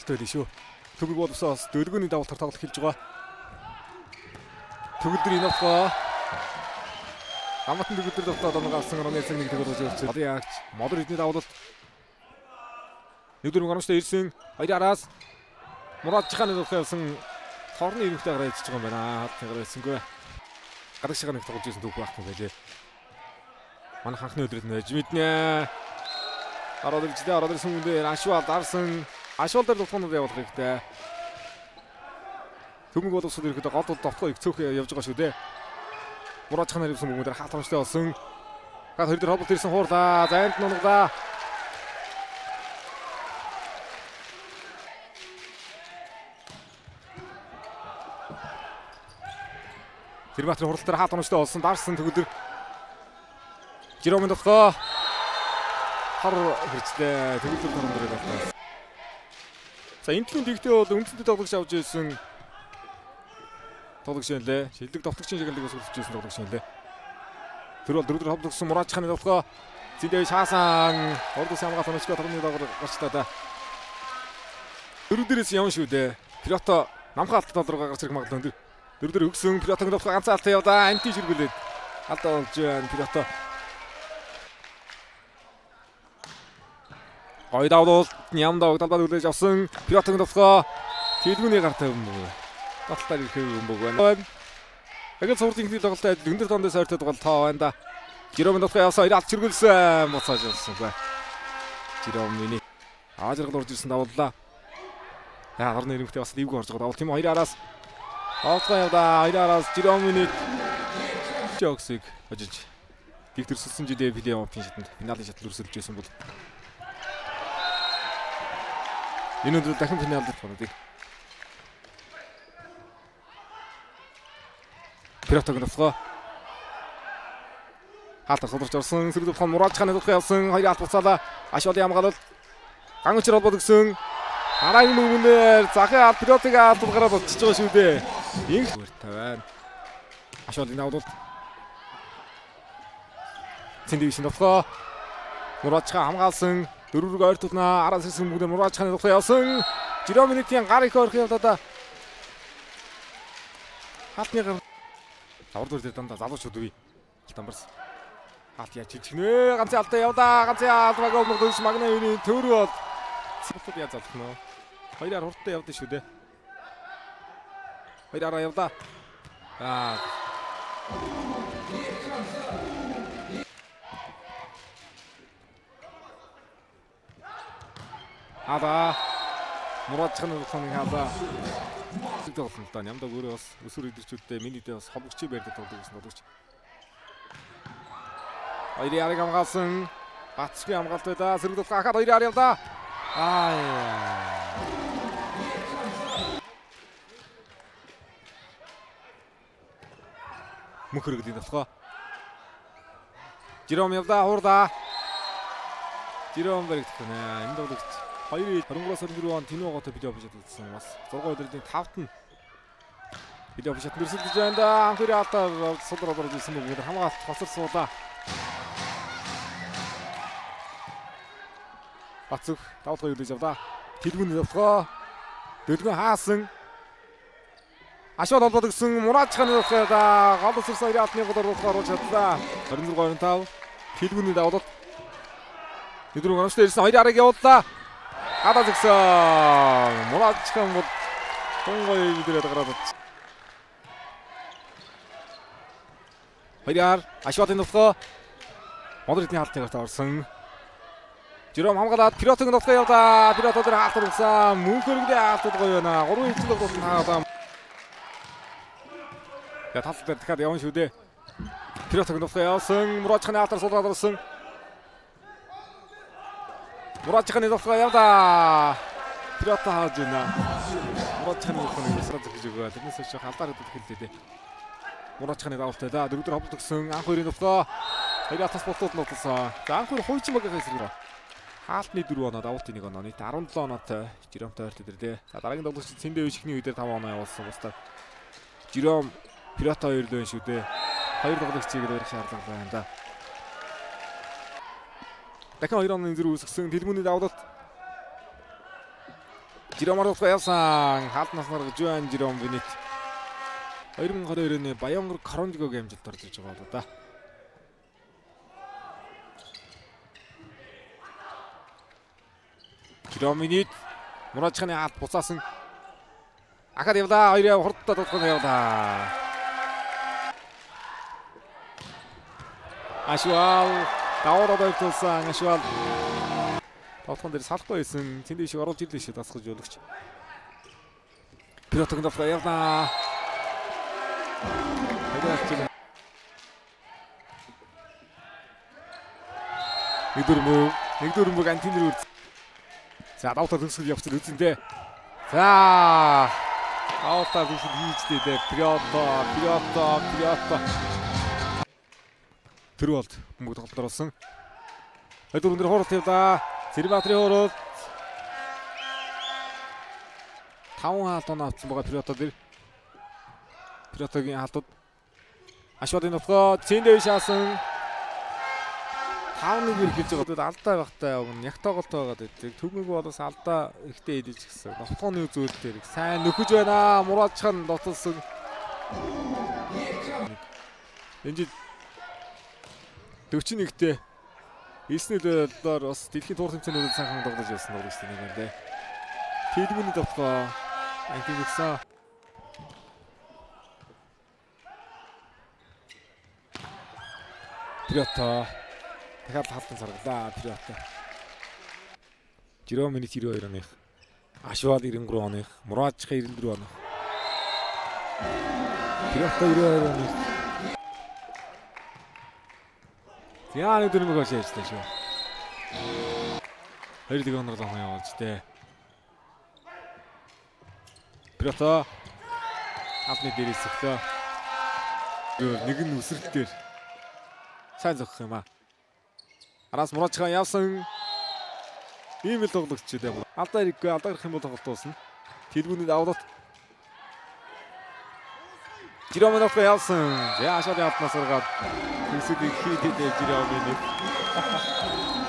Давалтай байлаа шүү. Төгөг боловсоос дөлгөөний давалтар тоглох хэлж байгаа. Төгөлдөр иногоо Амтан төгөлдөр давтаад оногоолсон Ронэлсыг нэг төгөл үзүүлсэн. Одоо ягч модер эдний давалт. Нэгдүгээр гончтой ирсэн. Хоёр араас Мурад Жиханы давхайлсан хорны ирэмхтэй гараад ичж байгаа юм байна. Хатгаар байсангүй. Гараг шиг нэг тоглож ирсэн түүх байхгүй байлээ. Манай ханхны өдрөд нэж мэднэ. Ороод ирсэн үндэ Ашвал дарсан. Ашвал дээр тоглоход явуулах хэрэгтэй. Төмөг боловсод ирэхэд гол довтгоо их цөөх явж байгаа шүү дээ. Мурад Жиханы ирсэн бүгд хаалтрамжтай болсон. Гад хоёр дээр холболт ирсэн хуурлаа. Зайд нунглаа. Тэрбатер хуралтаар хаалт онцтой болсон. Дарсан төгөлдөр Жиромын дотгоо хар хэрэгцээ төгөлдөр дөрөв байна. За энэний дэгтээ бол үндсэндээ тоглож авч ирсэн тоглогч юм лээ. Шилдэг довтогчийн чиглэлийг өсгөж ирсэн тоглогч юм лээ. Тэр бол дөрөвдөр ховдогсон Мурад Жиханы дотгоо зиндээ шаасан ордос хамгаалт онцгой төрний дагавар гарчлаа да. Дөрөвдөрөөс явна шүү дээ. Пирото намхан алтад руугаа гарч ирэх магадлал өндөр. Дөрөвдөр өгсөн Пиротог дотгоо ганцхан алтаа явдаа. Анти ширгүүлээд алдаа болж байна Пирото. Гой давлуулт нямдаа угдалбад үлээж авсан Пиротог дотгоо тэлгүүний гартаа юм уу. Баталтаар ирэх юм бог байна. Агад суртын хий тоглолтод өндөр тоондоо сойртод гол тоо байна да. Жиромын дотгоо явсан хоёр алт ширгүүлсэн буцааж явсан бай. Жиромын аажиргал орж ирсэн давууллаа. Яа гарны ирэмхтэй бас ливг орж байгаа давал тийм хоёр араас Оолгоо явдаа. Хоёр араас Жиромын жоксыг хожиж дигтэрсэлсэн жилээ плей-оффын шатанд финалийн шатал өрсөлдөж байсан бол энэ өдөр дахин финалд орох. Пиротог дотгоо хаалтар содорч орсон сэрэг төвхөн Мурад Жиханы дотгоо явсан хоёр алт буцаалаа. Ашвалын хамгаалал ган өчр холбоод өгсөн. Арагийн мөнгөнээр захын алт Пиротыг алт гараад болчихж байгаа шүү дээ. Инх тавиан. Ашвалын давуулт. Цэндившин дотгоо Мурад Жихан хамгаалсан. Дөрвөрөг ойр тулнаа араас ирсэн бүгд Мурад Жиханы дотгоо явсан. Жиромын гар их орох явдаа да. Хатны гар давар дээр дандаа залуучууд үе. Тамбарс. Хаалт яаж чичгнэ ганцхан алдаа явдаа. Ганцхан алдаа гол мөрдөж магна юуны төрөө бол цэцүүд яаж залах нөө. Хоёраар хурдтай явдаа шүү дээ. Хоёраараа явдаа. Ада Мурад Жиханы тухайн хаалаа. Тэгдэг болно л да. Нямдаг өөрөө бас өсвөр идэрчүүдтэй минидээ бас хомгчи байрдаг тоглож гэсэн боловч. Хоёр яриг хамгаалсан. Бацгийн хамгаалт байлаа. Сэрэг дотгоо хахад хоёр яар явдаа. Мөхөргөлийн дотгоо. Жиром явдаа хуурдаа. Жиром баригдах нэ. Энд тоглогч 2024 он Тиногоотой видео бижэд үзсэн бас 6 өдрийн 5-т нь видео бижэд нэрсэлдэж байна да. Анхны алтаар судраад орж ирсэн бүгд хамгаалт хоцор суулаа. Бацүх давлгаа юулж явдаа. Тэлгүүний довтгоо. Дөлгөн хаасан. Ашвал холбоод өгсөн Мурад Жиханы довтгоо да. Гол өсөрсөн хоёр алтны голоор оруулж чадлаа. 26-25 тэлгүүний давлт. Нэгдүгээр гончтой ирсэн хоёр арыг явууллаа. Хадаа згсэн. Мурад Жихан бол тунгой идэрээд гараад. Хоёраар Ашвалын довтгоо. Модеритний хаалтны гартаа орсон. Жиром хамгаалаад Пиротог дотгоо явдаа. Пирото дээр хаалт ургасан. Мөнхөргөлийн хаалтууд гоё байна. 3 хэвчл болсон хаагаа. Я тал дээр дахиад явна шүү дээ. Пиротог дотгоо явсан. Мурад Жиханы хаалтаар суулгаад орсон. Мурад Жиханы дотгоо явдаа. Пирото хааж байна. Мурад Жиханы дотгоо нэсрэг гэж өгөө. Тэрнээс өчөө халдаар өгдөг хэлээ дээ. Мурад Жиханы давалтай да. Дөрөвдөр ховдод өгсөн. Анх хоёрын дотгоо. Хоёр атас болтууд нутлсан. За анх хоёр хуучин багийнхаа эсрэг. Хаалтны 4 оноо давуулт 1 оноо нийт 17 оноотой Жиромтой ойрт идэрлээ. За дараагийн тоглогч Цэндээ ишхний үедээ 5 оноо явуулсан. Бусдаар Жиром Пирото хоёр л байна шүү дээ. Хоёр тоглогчийг л барих шаардлага байна да. Дахин 2 оноо зэрэг үүсгэсэн дэлгүүний давуулт Жиромарга явсан. Хаалтнаас наргаж байна Жиром Винит. 2022 оны Баянгөр Коронжгогийн амжилт орж иж байгаа бол да. Жиром Винит Муражханы хаалт буцаасан. Ахад явлаа. Хоёроо хурдтай тутгах явлаа. Ашвал даваад явуулсан Ашвал. Тотхон дээр салахгүй байсан. Тэнд шиг оруулж ирлээ шүү дасгаж өгч. Пилотын давтаа явлаа. Нэгдүрмөг антинэр үр. За давтаа төгсгөл явчихсан үзэндээ. За давтаа төгсгөл хийжтэй дээ. Пилото. Тэр болд мөнгө тоглолт орсон. Өдөр өндөр хоорт явлаа. Сэрбатрийн хоорт 5 хаалт оноо авсан байгаа Пилото дээр. Пилотогийн хаалтууд Ашвадын нутгаа цэндээ шаасан 5-1 хэлж байгаа. Алдаа багтаа явна. Яг тоглолт байгаад байдаг. Төмөг болоос алдаа ихтэй идэж гисэн. Нутгооны үзүүл дээр сайн нөхөж байна. Муражхан дотолсон. Энд 41-т 9-ээр бас дэлхийн туур тэмцээнүүдэд сайхан тоглож байсан нурагч нэг байна дээ. Тэдгүүний давтгаа антигсэн. Пилото дахиад халтан саргалаа Пилото. Жиром Винит 92 оных. Ашвал 93 оных. Муражхан 94 оных. Пилото 92 оных. Яа нэг дөрмөг очиж ажиллаа шүү. Хоёр дэг оноор лхон явуулж тээ. Пилото авны дээрээс өглөө. Нэг нь үсрэл дээр сайн зогсох юм аа. Араас Муражхан явсан. Ийм л тоглогч дээ. Алдаа ирээгүй алдаа гарах юм бол тоглолт дуусна. Тэргүүний давлалт. Жиром Винит явсан. За ашаад явтнаас ургаад хэсэг хийдээ Жиром Винит.